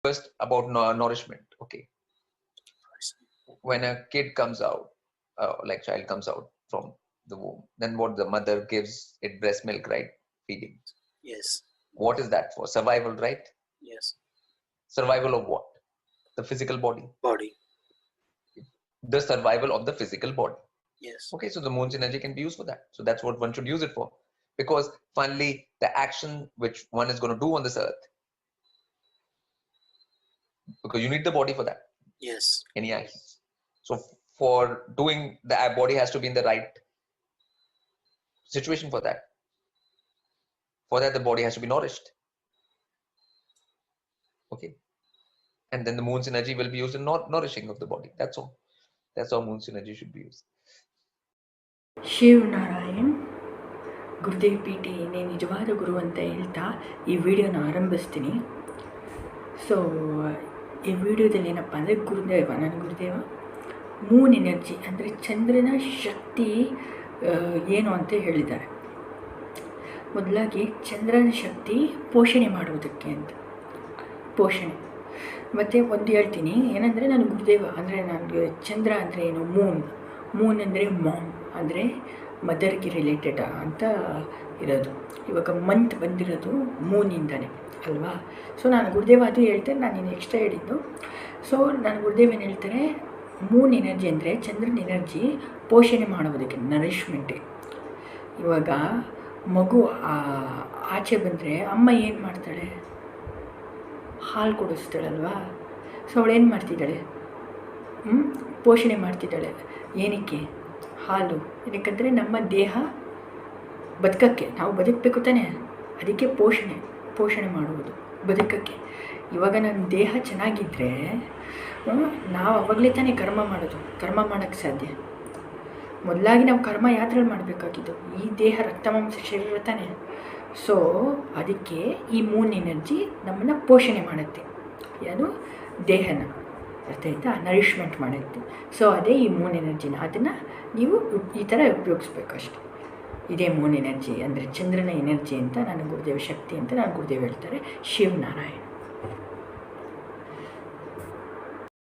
First about nourishment. Okay, when a kid comes out, like child comes out from the womb, then what the mother gives it breast milk, right? Feeding. Yes. What is that for? Survival, right? Yes. Survival of what? The physical body. Body. The survival of the physical body. Yes. Okay, so the moon's energy can be used for that. So that's what one should use it for. Because finally, the action which one is going to do on this earth, because you need the body for that. Yes. Any actions. So for doing the body has to be in the right situation for that. For that, the body has to be nourished. Okay. And then the moon's energy will be used in nourishing of the body. That's all. That's how moon's energy should be used. Shiv Narayan Gurudev P T ನೇ ನಿಜವಾದ ಗುರು ಅಂತ ಹೇಳ್ತಾ ಈ ವಿಡಿಯೋನ ಆರಂಭಿಸ್ತೀನಿ. So ಈ ವಿಡಿಯೋದಲ್ಲಿ ಏನಪ್ಪ ಅಂದರೆ ನನ್ನ ಗುರುದೇವ ಮೂನ್ ಎನರ್ಜಿ ಅಂದರೆ ಚಂದ್ರನ ಶಕ್ತಿ ಏನು ಅಂತ ಹೇಳಿದ್ದಾರೆ. ಮೊದಲಾಗಿ ಚಂದ್ರನ ಶಕ್ತಿ ಪೋಷಣೆ ಮಾಡುವುದಕ್ಕೆ ಅಂತ ಪೋಷಣೆ. ಮತ್ತು ಒಂದು ಹೇಳ್ತೀನಿ ಏನಂದರೆ ನಾನು ಗುರುದೇವ ಅಂದರೆ ನನಗೆ ಚಂದ್ರ ಅಂದರೆ ಏನು, ಮೂನ್ ಅಂದರೆ ಮಾಮ್ ಅಂದರೆ ಮದರ್ಗೆ ರಿಲೇಟೆಡ್ ಅಂತ ಇರೋದು. ಇವಾಗ ಮಂತ್ ಬಂದಿರೋದು ಮೂನಿಂದನೇ ಅಲ್ವಾ. ಸೊ ನಾನು ಗುರುದೇವ ಅದು ಹೇಳ್ತಾರೆ, ನಾನು ಇನ್ನು ಎಕ್ಸ್ಟ್ರಾ ಹೇಳಿದ್ದು. ಸೊ ನಾನು ಗುರುದೇವ ಏನು ಹೇಳ್ತಾರೆ, ಮೂನ್ ಎನರ್ಜಿ ಅಂದರೆ ಚಂದ್ರನ ಎನರ್ಜಿ ಪೋಷಣೆ ಮಾಡುವುದಕ್ಕೆ, ನರಿಶ್ಮೆಂಟೇ. ಇವಾಗ ಮಗು ಆಚೆ ಬಂದರೆ ಅಮ್ಮ ಏನು ಮಾಡ್ತಾಳೆ, ಹಾಲು ಕೊಡಿಸ್ತಾಳಲ್ವಾ. ಸೊ ಅವಳು ಏನು ಮಾಡ್ತಿದ್ದಾಳೆ, ಪೋಷಣೆ ಮಾಡ್ತಿದ್ದಾಳೆ. ಏನಕ್ಕೆ ಹಾಲು? ಏನಕ್ಕಂದರೆ ನಮ್ಮ ದೇಹ ಬದುಕಕ್ಕೆ, ನಾವು ಬದುಕಬೇಕು ತಾನೇ, ಅದಕ್ಕೆ ಪೋಷಣೆ ಮಾಡುವುದು ಬದುಕಕ್ಕೆ. ಇವಾಗ ನನ್ನ ದೇಹ ಚೆನ್ನಾಗಿದ್ದರೆ ನಾವು ಅವಾಗಲೇ ತಾನೇ ಕರ್ಮ ಮಾಡೋಕ್ಕೆ ಸಾಧ್ಯ. ಮೊದಲಾಗಿ ನಾವು ಕರ್ಮ ಯಾತ್ರೆಯಲ್ಲಿ ಮಾಡಬೇಕಾಗಿದ್ದು ಈ ದೇಹ ರಕ್ತ ಮಾಂಸ ಶರೀರ ತಾನೇ. ಸೊ ಅದಕ್ಕೆ ಈ ಮೂನ್ ಎನರ್ಜಿ ನಮ್ಮನ್ನು ಪೋಷಣೆ ಮಾಡುತ್ತೆ, ಅದು ದೇಹನ, ಅರ್ಥ ಆಯ್ತಾ, ನರಿಶ್ಮೆಂಟ್ ಮಾಡುತ್ತೆ. ಸೊ ಅದೇ ಈ ಮೂನ್ ಎನರ್ಜಿನ, ಅದನ್ನು ನೀವು ಈ ಥರ ಉಪಯೋಗಿಸ್ಬೇಕು ಅಷ್ಟೆ. ಇದೇ ಮೂನ್ ಎನರ್ಜಿ ಅಂದರೆ ಚಂದ್ರನ ಎನರ್ಜಿ ಅಂತ ನನ್ನ ಗುರುದೇವ ಶಕ್ತಿ ಅಂತ ನಾನು ಗುರುದೇವ್ ಹೇಳ್ತಾರೆ. ಶಿವ್ ನಾರಾಯಣ್.